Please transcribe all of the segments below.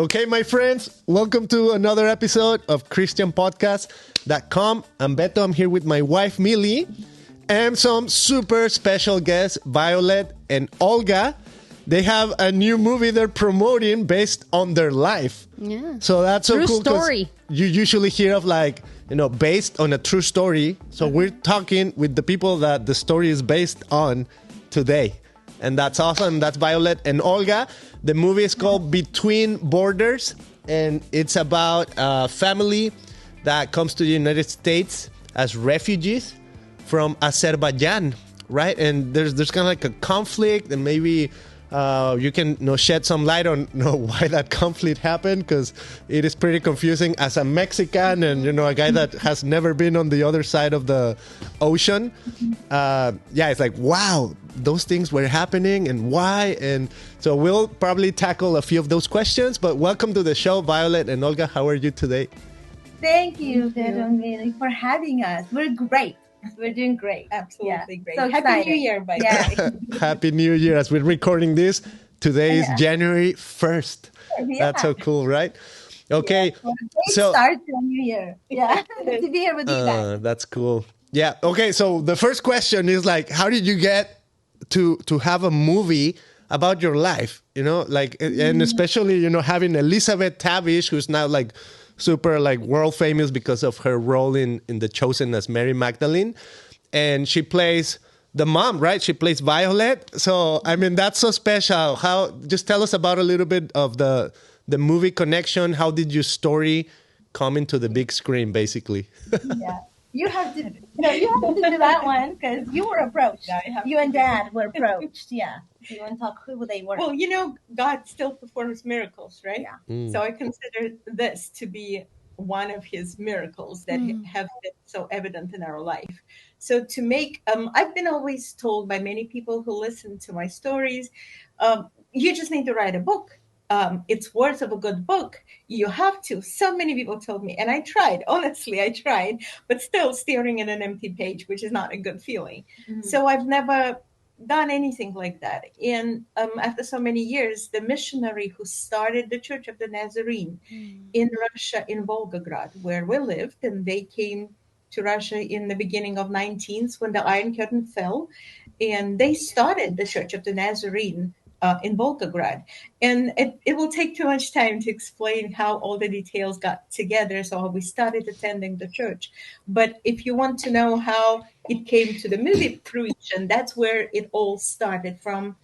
Okay, my friends, welcome to another episode of ChristianPodcast.com. I'm Beto. I'm here with my wife, Millie, and some super special guests, Violet and Olga. They have a new movie they're promoting based on their life. Yeah. So that's so true cool. Story. You usually hear of based on a true story. So we're talking with the people that the story is based on today. And that's awesome. That's Violet and Olga. The movie is called Between Borders, and it's about a family that comes to the United States as refugees from Azerbaijan, right? And there's kind of like a conflict, and maybe you can shed some light on why that conflict happened, because it is pretty confusing as a Mexican and a guy that has never been on the other side of the ocean. It's like, wow, those things were happening and why. And so we'll probably tackle a few of those questions. But welcome to the show, Violet and Olga. How are you today? Thank you, Beto and Millie, for having us. We're great. We're doing great. Absolutely great. So Happy New Year, by the way. Happy New Year. As we're recording this, today is January 1st. That's so cool, right? Okay. Well, so start the new year. Yeah. To be here with you guys. That's cool. Yeah. Okay. So the first question is how did you get to have a movie about your life? And especially, having Elizabeth Tabish, who's now super world famous because of her role in The Chosen as Mary Magdalene. And she plays the mom, right? She plays Violet. So, that's so special. Just tell us about a little bit of the movie connection. How did your story come into the big screen, basically? Yeah. You have to do that one because you were approached. You and Dad were approached. Yeah. Do you want to talk who they were? Well, God still performs miracles, right? Yeah. So I consider this to be one of his miracles that have been so evident in our life. So to make, I've been always told by many people who listen to my stories, you just need to write a book. It's worth of a good book. You have to. So many people told me, and I tried. Honestly, I tried, but still staring at an empty page, which is not a good feeling. Mm-hmm. So I've never done anything like that. And after so many years, the missionary who started the Church of the Nazarene in Russia, in Volgograd, where we lived, and they came to Russia in the beginning of 19th when the Iron Curtain fell, and they started the Church of the Nazarene in Volgograd. And it will take too much time to explain how all the details got together, so we started attending the church. But if you want to know how it came to the movie fruition, that's where it all started, from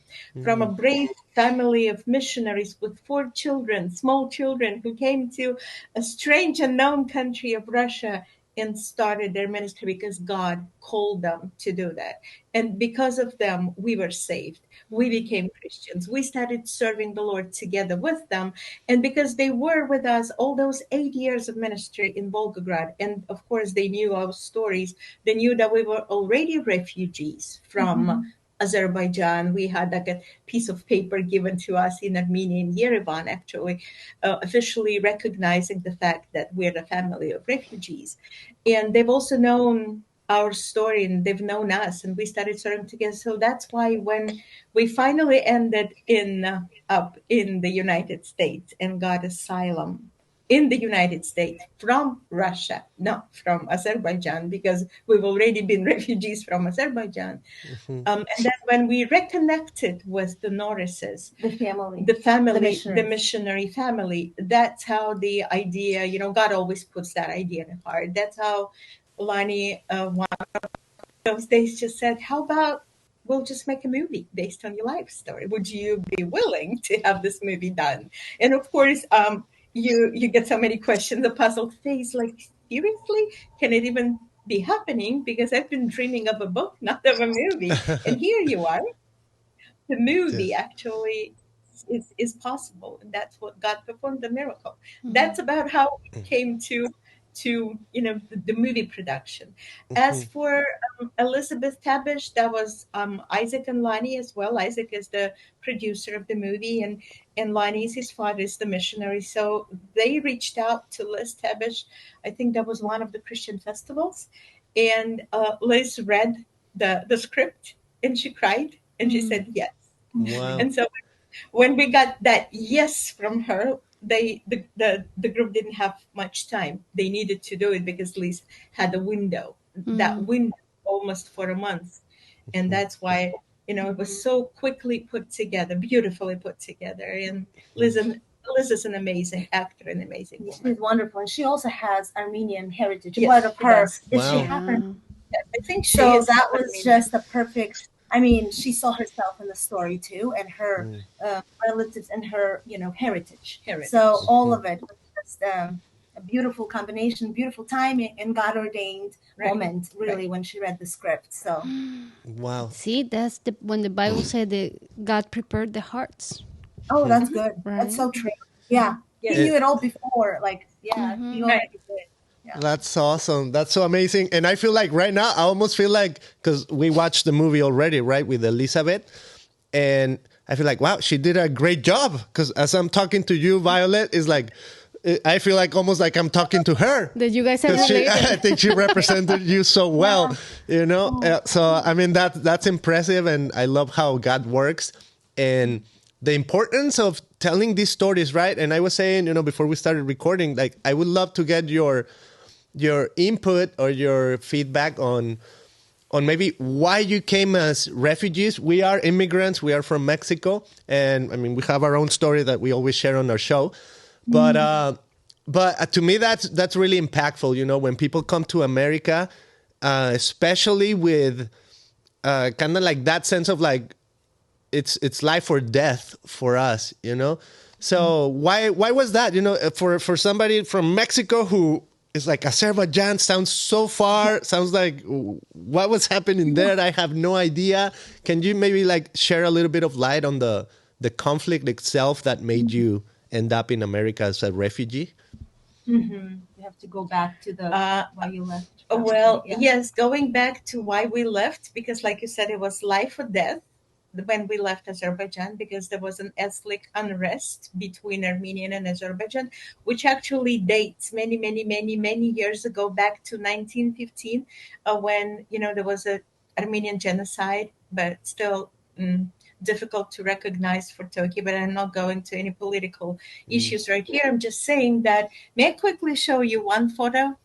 a brave family of missionaries with 4 children, small children, who came to a strange unknown country of Russia and started their ministry because God called them to do that. And because of them, we were saved. We became Christians. We started serving the Lord together with them. And because they were with us all those 8 years of ministry in Volgograd, and of course they knew our stories, they knew that we were already refugees from Azerbaijan. We had a piece of paper given to us in Armenia, in Yerevan, actually, officially recognizing the fact that we're a family of refugees. And they've also known our story, and they've known us, and we started serving together. So that's why when we finally ended up in the United States and got asylum in the United States from Russia, not from Azerbaijan, because we've already been refugees from Azerbaijan. And then when we reconnected with the Norrises, the missionary family, that's how the idea, God always puts that idea in the heart. That's how Lani, one of those days, just said, how about we'll just make a movie based on your life story? Would you be willing to have this movie done? And of course, you get so many questions, a puzzled face, seriously? Can it even be happening? Because I've been dreaming of a book, not of a movie. And here you are. The movie actually is possible. And that's what God performed the miracle. That's about how it came to the movie production. As for Elizabeth Tabish, that was Isaac and Lani as well. Isaac is the producer of the movie, and Lani is his father, is the missionary. So they reached out to Liz Tabish. I think that was one of the Christian festivals. And Liz read the script, and she cried, and she said yes. Wow. And so when we got that yes from her, the group didn't have much time. They needed to do it because Liz had a window, that window almost for a month. And that's why, it was so quickly put together, beautifully put together. And Liz is an amazing actor, an amazing woman. She's wonderful. And she also has Armenian heritage. Yes, Part of she her does. is she Wow. happened. I think she So is that was Armenian. just a perfect. I mean, she saw herself in the story too, and her relatives and her, heritage. So all of it was just a beautiful combination, beautiful timing, and God ordained moment, really, when she read the script. So Wow. See, that's when the Bible said that God prepared the hearts. oh, that's good. Right. That's so true. Yeah, he Yes. knew it all before. Like, yeah, he already did. Yeah. That's awesome. That's so amazing. And I feel like right now, I almost feel like, because we watched the movie already, right, with Elizabeth. And I feel like, wow, she did a great job. Because as I'm talking to you, Violet, it's like, I feel like almost like I'm talking to her. That you guys are 'Cause related. I think she represented you so well, So, I mean, that's impressive. And I love how God works and the importance of telling these stories, right? And I was saying, before we started recording, like, I would love to get your input or your feedback on maybe why you came as refugees. We are immigrants. We are from Mexico. And I mean, we have our own story that we always share on our show. But to me, that's really impactful, when people come to America, especially with kind of like that sense of like, it's life or death for us, So why was that, for somebody from Mexico who is like Azerbaijan sounds so far, sounds like what was happening there? I have no idea. Can you maybe like share a little bit of light on the conflict itself that made you end up in America as a refugee? You have to go back to the why you left. Well, Yeah. yes, going back to why we left, because like you said, it was life or death when we left Azerbaijan, because there was an ethnic unrest between Armenian and Azerbaijan, which actually dates many, many, many, many years ago, back to 1915, when, there was a Armenian genocide, but still difficult to recognize for Turkey. But I'm not going to any political issues right here. I'm just saying that, may I quickly show you one photo?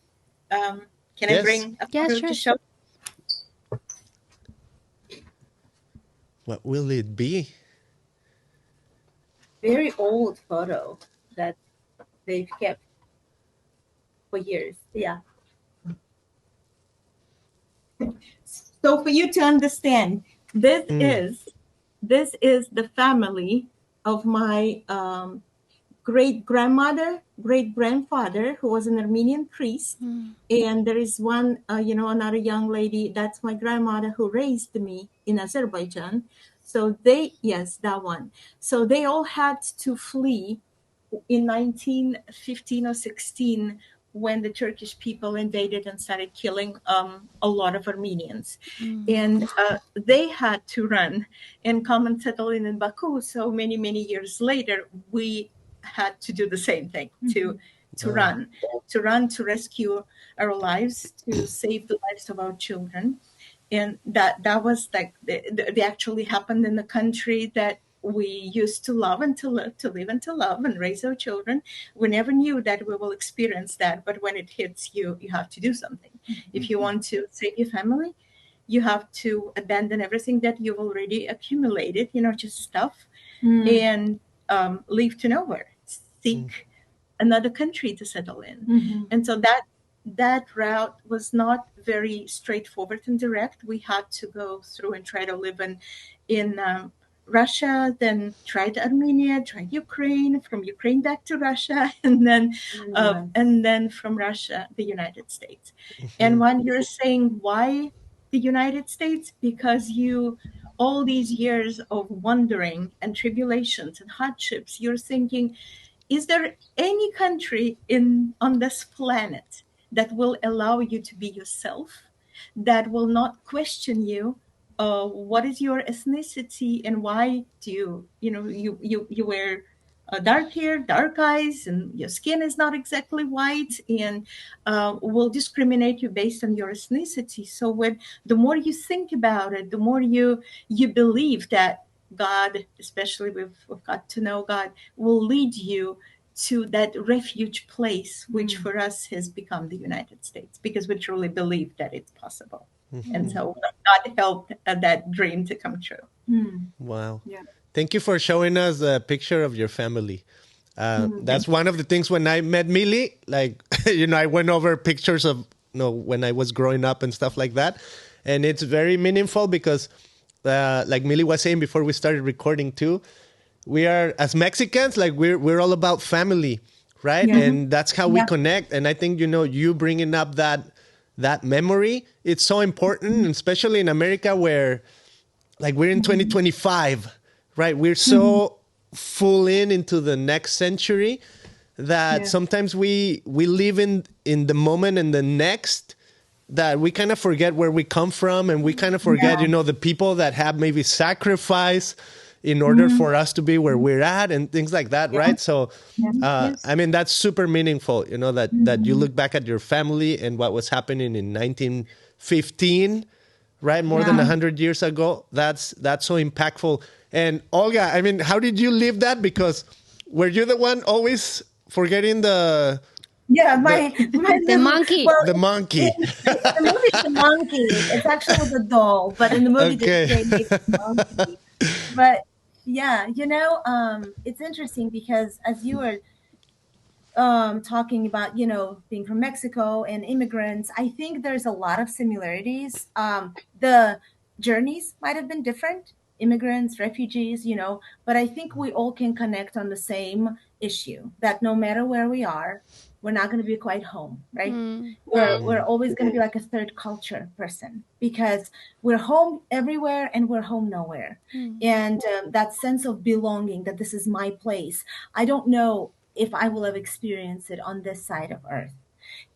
Can Yes. I bring a Yeah, photo sure. to show? What will it be? Very old photo that they've kept for years. Yeah. So for you to understand, this is the family of my great-grandfather, who was an Armenian priest. And there is one, another young lady, that's my grandmother who raised me in Azerbaijan. So that one. So they all had to flee in 1915 or 16 when the Turkish people invaded and started killing a lot of Armenians. And they had to run and come and settle in Baku. So many, many years later, we had to do the same thing, to run, to rescue our lives, to save the lives of our children. And that was like, they actually happened in the country that we used to love and to live and to love and raise our children. We never knew that we will experience that, but when it hits you, you have to do something. If you want to save your family, you have to abandon everything that you've already accumulated, just stuff, and leave to nowhere, seek another country to settle in. And so that route was not very straightforward and direct. We had to go through and try to live in Russia, then tried Armenia, tried Ukraine, from Ukraine back to Russia, and then from Russia, the United States. And when you're saying why the United States, because all these years of wandering and tribulations and hardships, you're thinking, is there any country on this planet that will allow you to be yourself, that will not question you? What is your ethnicity and why do you wear dark hair, dark eyes, and your skin is not exactly white, and will discriminate you based on your ethnicity? So the more you think about it, the more you believe that God, especially we've got to know God, will lead you to that refuge place, which for us has become the United States, because we truly believe that it's possible. And so God helped that dream to come true. Wow. Yeah. Thank you for showing us a picture of your family. That's one of the things when I met Millie, like, I went over pictures of, when I was growing up and stuff like that. And it's very meaningful because, like Millie was saying before we started recording too, we are, as Mexicans, like we're all about family, right? Yeah. And that's how we connect. And I think, you bringing up that memory, it's so important, especially in America where, like, we're in 2025, right? We're so full into the next century that sometimes we live in the moment and the next, that we kind of forget where we come from, and we kind of forget, the people that have maybe sacrificed in order for us to be where we're at and things like that, right? So, I mean, that's super meaningful, that you look back at your family and what was happening in 1915, right? More than 100 years ago. That's so impactful. And Olga, I mean, how did you live that? Because were you the one always forgetting the monkey. Well, the monkey? In the movie, it's the monkey. It's actually the doll, but in the movie, they made the monkey. But it's interesting because as you were talking about, being from Mexico and immigrants, I think there's a lot of similarities. The journeys might have been different, immigrants, refugees, but I think we all can connect on the same issue, that no matter where we are, we're not going to be quite home, right? We're always going to be like a third culture person, because we're home everywhere and we're home nowhere. And that sense of belonging, that this is my place, I don't know if I will have experienced it on this side of Earth.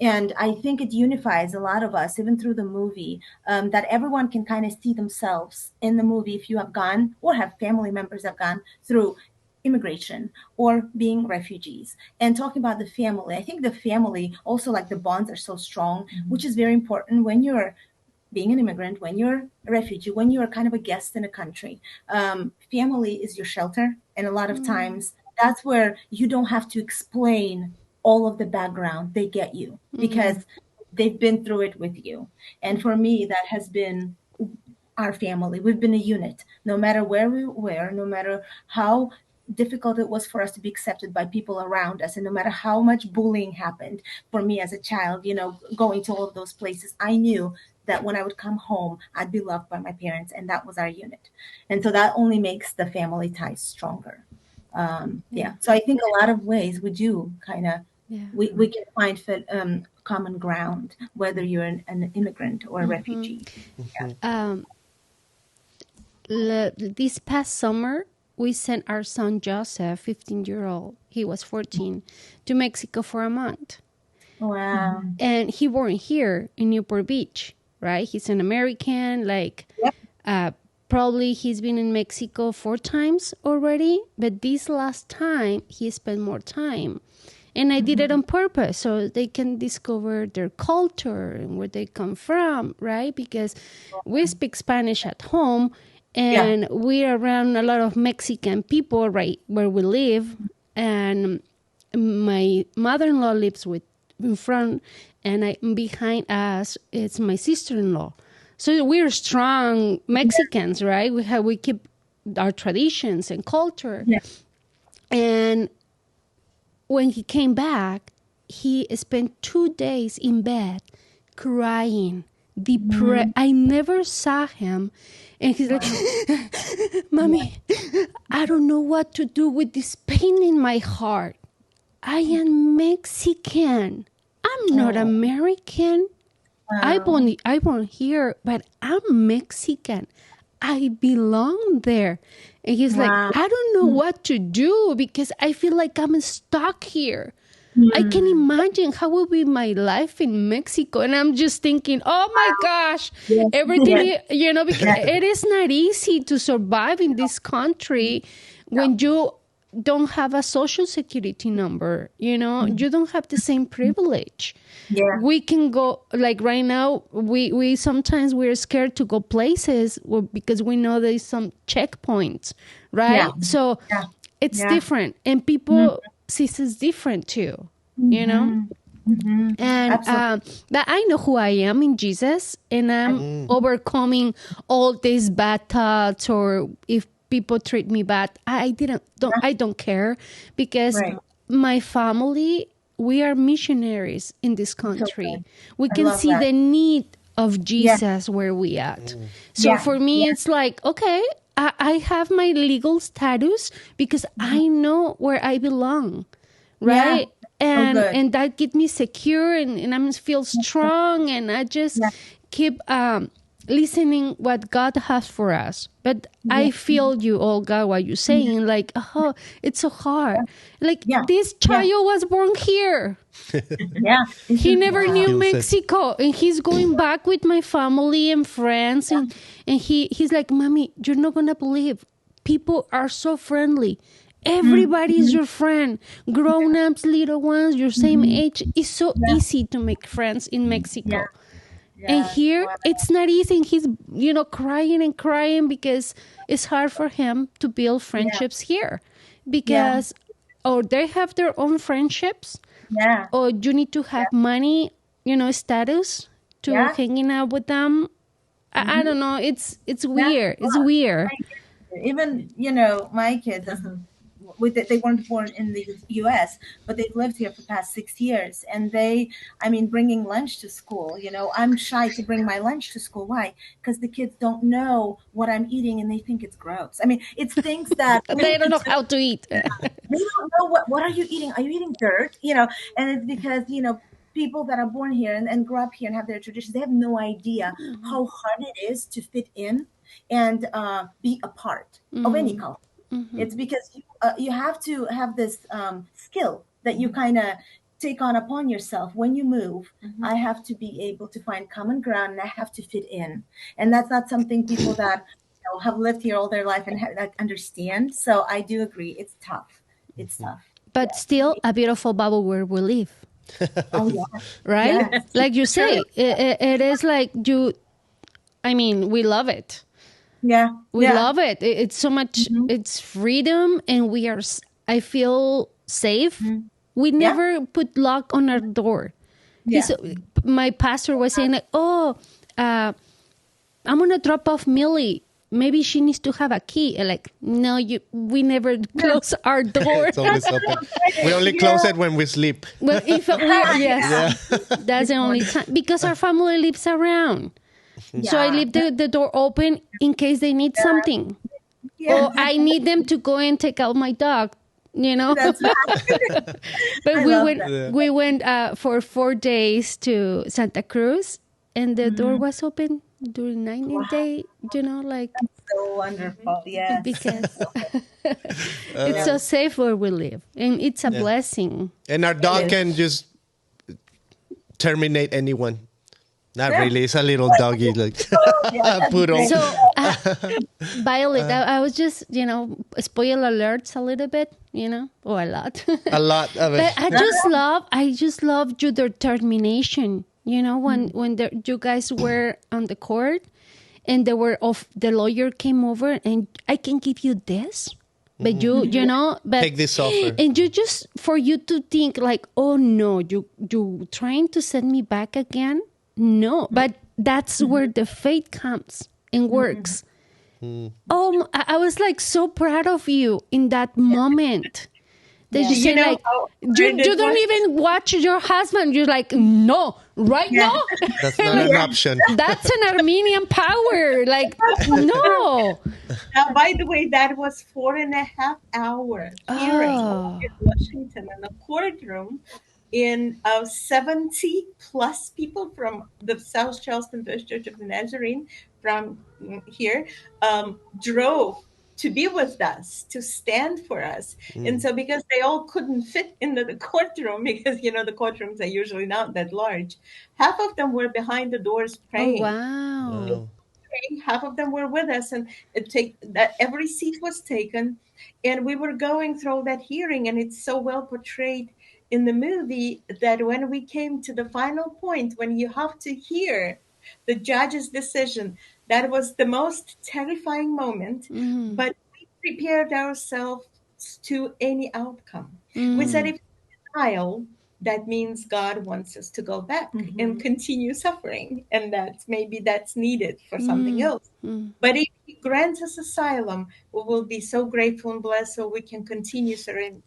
And I think it unifies a lot of us, even through the movie, that everyone can kind of see themselves in the movie if you have gone or have family members have gone through immigration or being refugees. And talking about the family, I think the family also, like, the bonds are so strong, which is very important when you're being an immigrant, when you're a refugee, when you're kind of a guest in a country. Family is your shelter. And a lot of times that's where you don't have to explain all of the background. They get you because they've been through it with you. And for me, that has been our family. We've been a unit, no matter where we were, no matter how difficult it was for us to be accepted by people around us, and no matter how much bullying happened for me as a child, going to all of those places, I knew that when I would come home, I'd be loved by my parents, and that was our unit. And so that only makes the family ties stronger. So I think a lot of ways we do kind of, we can find common ground, whether you're an immigrant or a refugee. This past summer, we sent our son Joseph, 15-year-old, he was 14, to Mexico for a month. Wow. And he born here in Newport Beach, right? He's an American, probably he's been in Mexico 4 times already, but this last time he spent more time. And I did it on purpose so they can discover their culture and where they come from, right? Because we speak Spanish at home, and we're around a lot of Mexican people right where we live. And my mother-in-law lives in front, and behind us, it's my sister-in-law. So we're strong Mexicans, right? We keep our traditions and culture. Yeah. And when he came back, he spent 2 days in bed crying, depressed. I never saw him. And he's like, Mommy, I don't know what to do with this pain in my heart. I am Mexican. I'm not American. I born here, but I'm Mexican. I belong there. And he's like, I don't know what to do because I feel like I'm stuck here. I can imagine how will be my life in Mexico. And I'm just thinking, oh my gosh, everything, because it is not easy to survive in this country when you don't have a social security number, you don't have the same privilege. Yeah. We can go, like right now, we sometimes we're scared to go places because we know there's some checkpoints, right? Yeah. So it's different. And people sees us different too, you know? And but I know who I am in Jesus, and I'm overcoming all these bad thoughts, or if people treat me bad, I don't care, because my family, we are missionaries in this country. We can see the need of Jesus where we at. So for me, it's like, okay, I have my legal status because I know where I belong, right? And that get me secure, and I feel strong, and I just keep listening what God has for us. But I feel you, Olga, what you're saying, like, oh, it's so hard. Like, this child was born here. He never knew Mexico, and he's going back with my family and friends, and he's like, Mommy, you're not gonna believe, people are so friendly. Everybody's your friend. Grown-ups, little ones, your same age. It's so easy to make friends in Mexico. And here, it's not easy. He's, crying and crying because it's hard for him to build friendships here. Because, or they have their own friendships. Or you need to have money, status to hanging out with them. I don't know. It's weird. It's weird. Even, my kids, they weren't born in the U.S., but they've lived here for the past 6 years. And bringing lunch to school, I'm shy to bring my lunch to school. Why? Because the kids don't know what I'm eating, and they think it's gross. It's things that they don't know how to eat. They don't know what are you eating? Are you eating dirt? And it's because, people that are born here and grow up here and have their traditions, they have no idea how hard it is to fit in and be a part of any culture. It's because you have to have this skill that you kind of take on upon yourself when you move. I have to be able to find common ground, and I have to fit in. And that's not something people that have lived here all their life and understand. So I do agree. It's tough. It's tough. But still a beautiful bubble where we live. Right? Yes. Like you say, it is like we love it. We love it. It's so much, it's freedom, and I feel safe. We never put lock on our door. My pastor was saying, like, I'm going to drop off Millie. Maybe she needs to have a key. And like, no, we never close our door. It's always open. We only close it when we sleep. Well, that's the only time. Because our family lives around. So I leave the door open in case they need something. Or I need them to go and take out my dog, That's right. But we went for 4 days to Santa Cruz, and the door was open during 90 day, like. That's so wonderful, yes. Because it's so safe where we live, and it's a blessing. And our dog can just terminate anyone. Not really. It's a little doggy, like poodle. So, Violet, I was just, spoiler alerts a little bit, or a lot. A lot of it. But I just love your determination. When you guys were on the court, and the lawyer came over, and I can give you this. But but take this offer. And for you to think like, oh no, you trying to send me back again. No, but that's where the faith comes and works. Oh, I was like so proud of you in that moment. That you say like, you don't even watch your husband. You're like, no, now? That's not an option. That's an Armenian power. Like, no. Now, by the way, that was 4.5 hours hearing in Washington in a courtroom. In 70 plus people from the South Charleston First Church of the Nazarene from here drove to be with us, to stand for us. And so because they all couldn't fit into the courtroom, because, the courtrooms are usually not that large, half of them were behind the doors praying. Oh, wow. Half of them were with us, and every seat was taken, and we were going through that hearing, and it's so well portrayed in the movie that when we came to the final point, when you have to hear the judge's decision, that was the most terrifying moment. But we prepared ourselves to any outcome. We said if denial, that means God wants us to go back and continue suffering, and that's needed for something else. But if he grants us asylum, we will be so grateful and blessed, so we can continue serving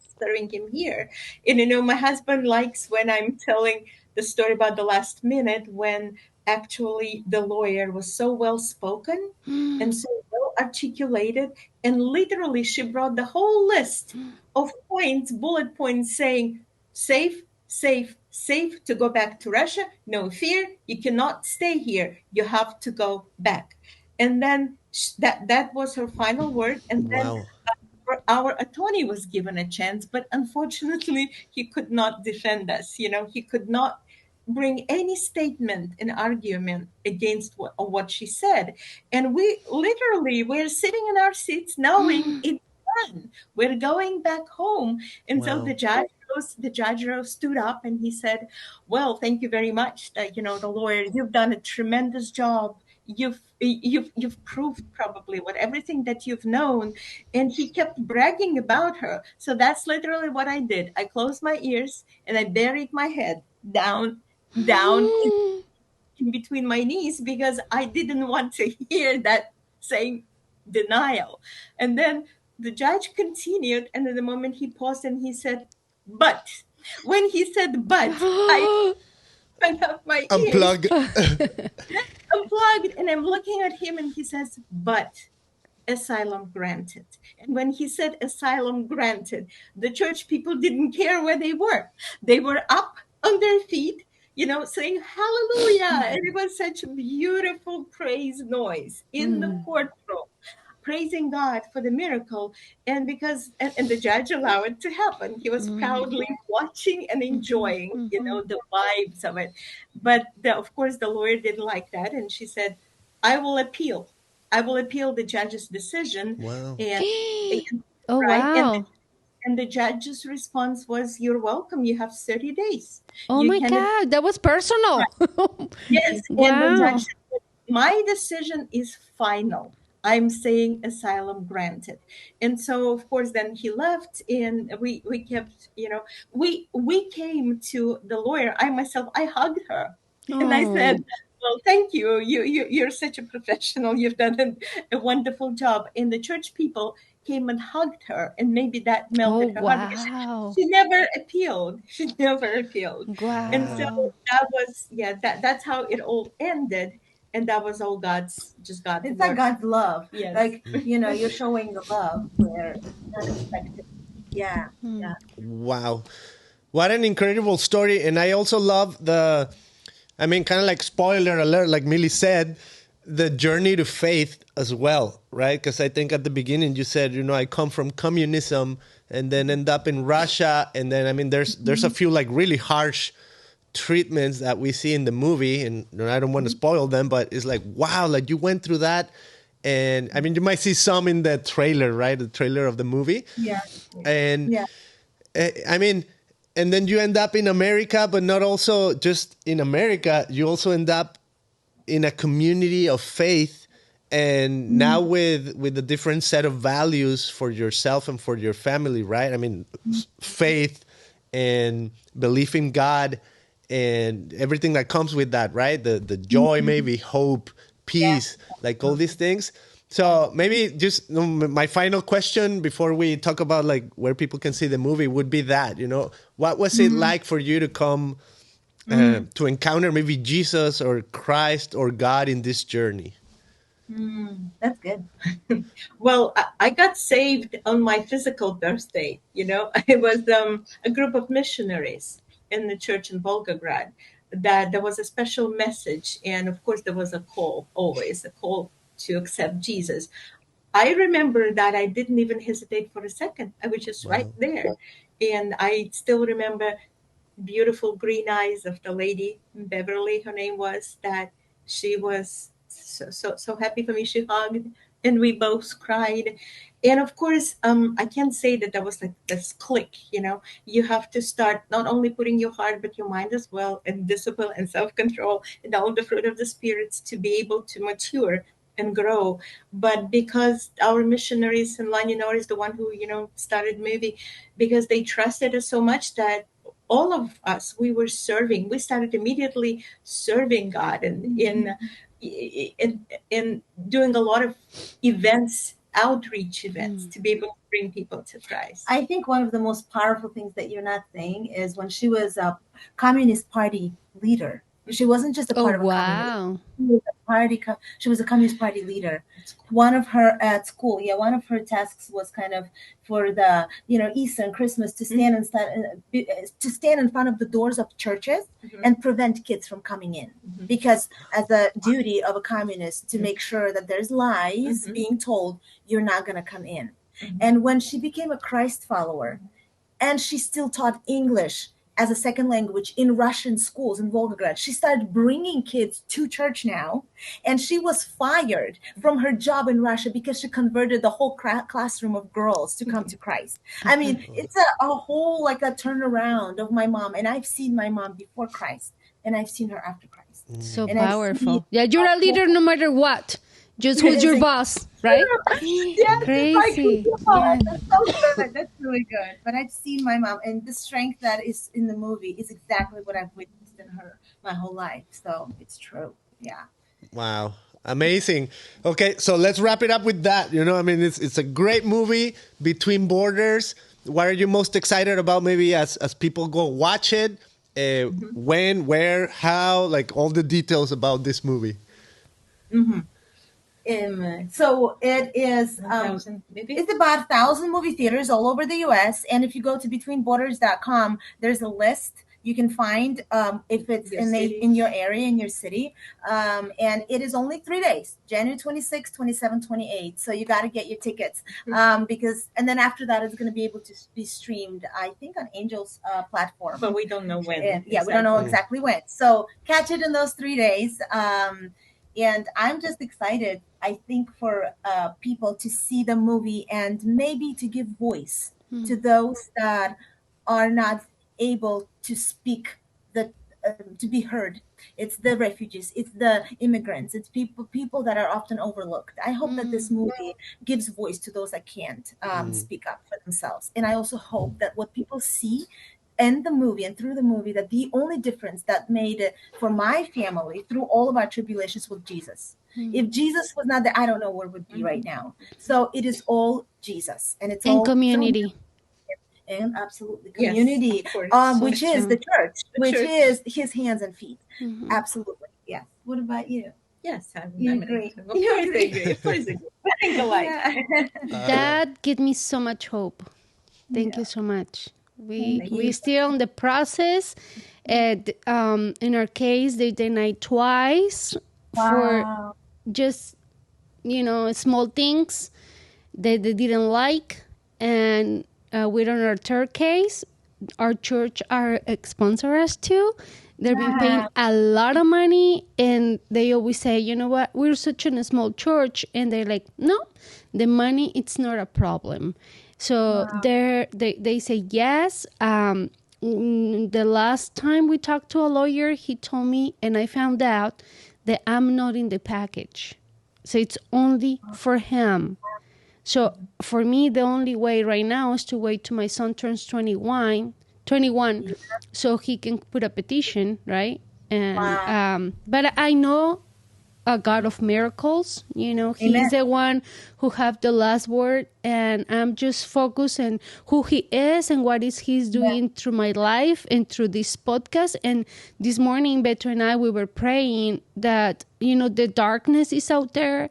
him here. And my husband likes when I'm telling the story about the last minute, when actually the lawyer was so well spoken and so well articulated, and literally she brought the whole list of points, bullet points, saying safe, safe to go back to Russia. No fear. You cannot stay here. You have to go back. And then that was her final word. And then our attorney was given a chance, but unfortunately, he could not defend us. He could not bring any statement and argument against what she said. And we're sitting in our seats knowing it's done. We're going back home. And so the judge stood up and he said, well, thank you very much. The lawyer, you've done a tremendous job. You've proved probably everything that you've known. And he kept bragging about her. So that's literally what I did. I closed my ears and I buried my head down in between my knees, because I didn't want to hear that saying denial. And then the judge continued, and at the moment he paused and he said, but. When he said but, I went up my Unplug. Unplugged, and I'm looking at him and he says, but asylum granted. And when he said asylum granted, the church people didn't care where they were. They were up on their feet, saying hallelujah. And it was such a beautiful praise noise in the courtroom, praising God for the miracle. And the judge allowed it to happen. He was proudly watching and enjoying, the vibes of it. But of course, the lawyer didn't like that. And she said, I will appeal the judge's decision. Wow. Wow. And the judge's response was, you're welcome. You have 30 days. Oh, my God. That was personal. Yes. Wow. And the judge said, my decision is final. I'm saying asylum granted. And so, of course, then he left, and we kept, we came to the lawyer. I hugged her. And I said, well, thank you. You're such a professional. You've done a wonderful job. And the church people came and hugged her, and maybe that melted her heart. Wow. She never appealed. Wow. And so that was, that's how it all ended. And that was all God's work. It's like God's love. Yes. Like, you're showing the love where it's unexpected. Yeah. Yeah. Wow. What an incredible story. And I also love kind of like spoiler alert, like Millie said, the journey to faith as well, right? Because I think at the beginning you said, I come from communism and then end up in Russia. And then, there's a few like really harsh treatments that we see in the movie, and I don't want to spoil them, but it's like, wow, like you went through that. And you might see some in the trailer, right? The trailer of the movie. Yeah. And and then you end up in America, but not also just in America. You also end up in a community of faith, and now with a different set of values for yourself and for your family, right? Faith and belief in God and everything that comes with that, right? The joy, maybe hope, peace, like all these things. So maybe just my final question before we talk about like where people can see the movie would be that, what was it like for you to come to encounter maybe Jesus or Christ or God in this journey? That's good. Well, I got saved on my physical birthday. It was a group of missionaries in the church in Volgograd, that there was a special message. And of course, there was always a call to accept Jesus. I remember that I didn't even hesitate for a second. I was just right there. And I still remember beautiful green eyes of the lady, Beverly, her name was, that she was so happy for me. She hugged and we both cried. And of course, I can't say that there was like this click, you have to start not only putting your heart, but your mind as well, and discipline and self-control and all the fruit of the spirits to be able to mature and grow. But because our missionaries, and Lanyanor is the one who, started the movie, because they trusted us so much that all of us, we were serving. We started immediately serving God and in doing a lot of events, outreach events, to be able to bring people to Christ. I think one of the most powerful things that you're not saying is when she was a Communist Party leader. She wasn't just a part of a communist. She was a Communist Party leader. One of her at school, one of her tasks was kind of for the Easter and Christmas to stand in front of the doors of churches and prevent kids from coming in, because as a duty of a communist to make sure that there's lies being told, you're not going to come in. And when she became a Christ follower, and she still taught English as a second language in Russian schools in Volgograd, she started bringing kids to church now, and she was fired from her job in Russia because she converted the whole classroom of girls to come to Christ. I mean, it's a whole like a turnaround of my mom, and I've seen my mom before Christ, and I've seen her after Christ. So and powerful. Yeah, you're a leader no matter what. Just who's your boss, right? Yes, crazy. That's so good. That's really good. But I've seen my mom, and the strength that is in the movie is exactly what I've witnessed in her my whole life. So it's true. Yeah. Wow. Amazing. Okay, so let's wrap it up with that. It's a great movie, Between Borders. What are you most excited about, maybe as people go watch it? When, where, how, like all the details about this movie. So it is it's about 1,000 movie theaters all over the US, and if you go to betweenborders.com, there's a list you can find if it's in your area, in your city, and it is only 3 days, January 26, 27, 28. So you got to get your tickets and then after that it's going to be able to be streamed, I think, on Angel's platform, but we don't know when. We don't know exactly when, so catch it in those 3 days. And I'm just excited, I think, for people to see the movie and maybe to give voice to those that are not able to speak, to be heard. It's the refugees, it's the immigrants, it's people that are often overlooked. I hope that this movie gives voice to those that can't speak up for themselves. And I also hope that what people see in the movie and through the movie, that the only difference that made it for my family through all of our tribulations was Jesus. If Jesus was not there, I don't know where we'd be right now. So it is all Jesus, and it's all community. And absolutely community, which is the church, which is his hands and feet. Absolutely, yes. What about you? Yes, you agree. You agree. Of course, I think alike. That gives me so much hope. Thank you so much. We still on the process. And in our case, they denied twice for just small things that they didn't like. And we're on our third case. Our church are sponsor us too. They've been paying a lot of money, and they always say, you know what, we're such a small church, and they're like, no, the money, it's not a problem. So they say yes. The last time we talked to a lawyer, he told me, and I found out that I'm not in the package. So it's only for him. So for me, the only way right now is to wait till my son turns 21, so he can put a petition, right? And but I know a God of miracles. He's the one who have the last word, and I'm just focused on who he is and what is he's doing through my life and through this podcast. And this morning, Beto and I, we were praying that, the darkness is out there,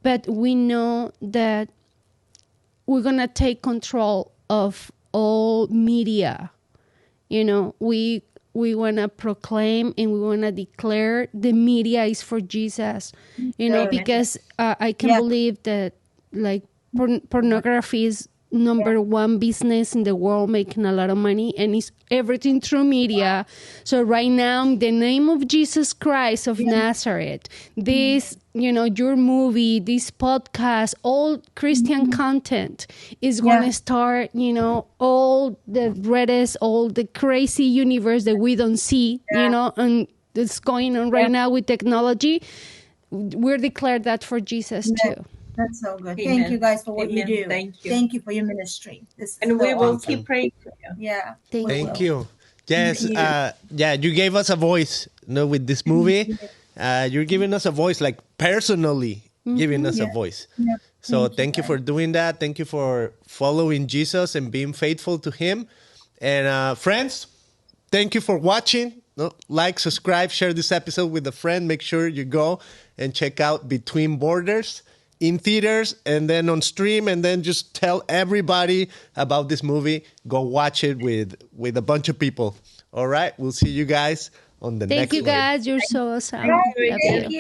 but we know that we're going to take control of all media. We want to proclaim and we want to declare the media is for Jesus, because I can believe that like pornography is number one business in the world, making a lot of money, and it's everything through media. So right now, in the name of Jesus Christ of Nazareth, this, your movie, this podcast, all Christian content is going to start, all the Reddit, all the crazy universe that we don't see, and it's going on right now with technology. we're declared that for Jesus too. That's so good. Amen. Thank you guys for what Amen. you do. Thank you. Thank you for your ministry. This is And so we will awesome. keep praying for you. Yeah. Thank you. Yes, you. yeah, you gave us a voice, with this movie. You're giving us a voice, like personally giving us a voice. Yeah. So thank you for doing that. Thank you for following Jesus and being faithful to him. And friends, thank you for watching. Like, subscribe, share this episode with a friend. Make sure you go and check out Between Borders in theaters and then on stream, and then just tell everybody about this movie. Go watch it with a bunch of people. All right, we'll see you guys on the next one. Thank you guys. You're so awesome. Thank Love you. you.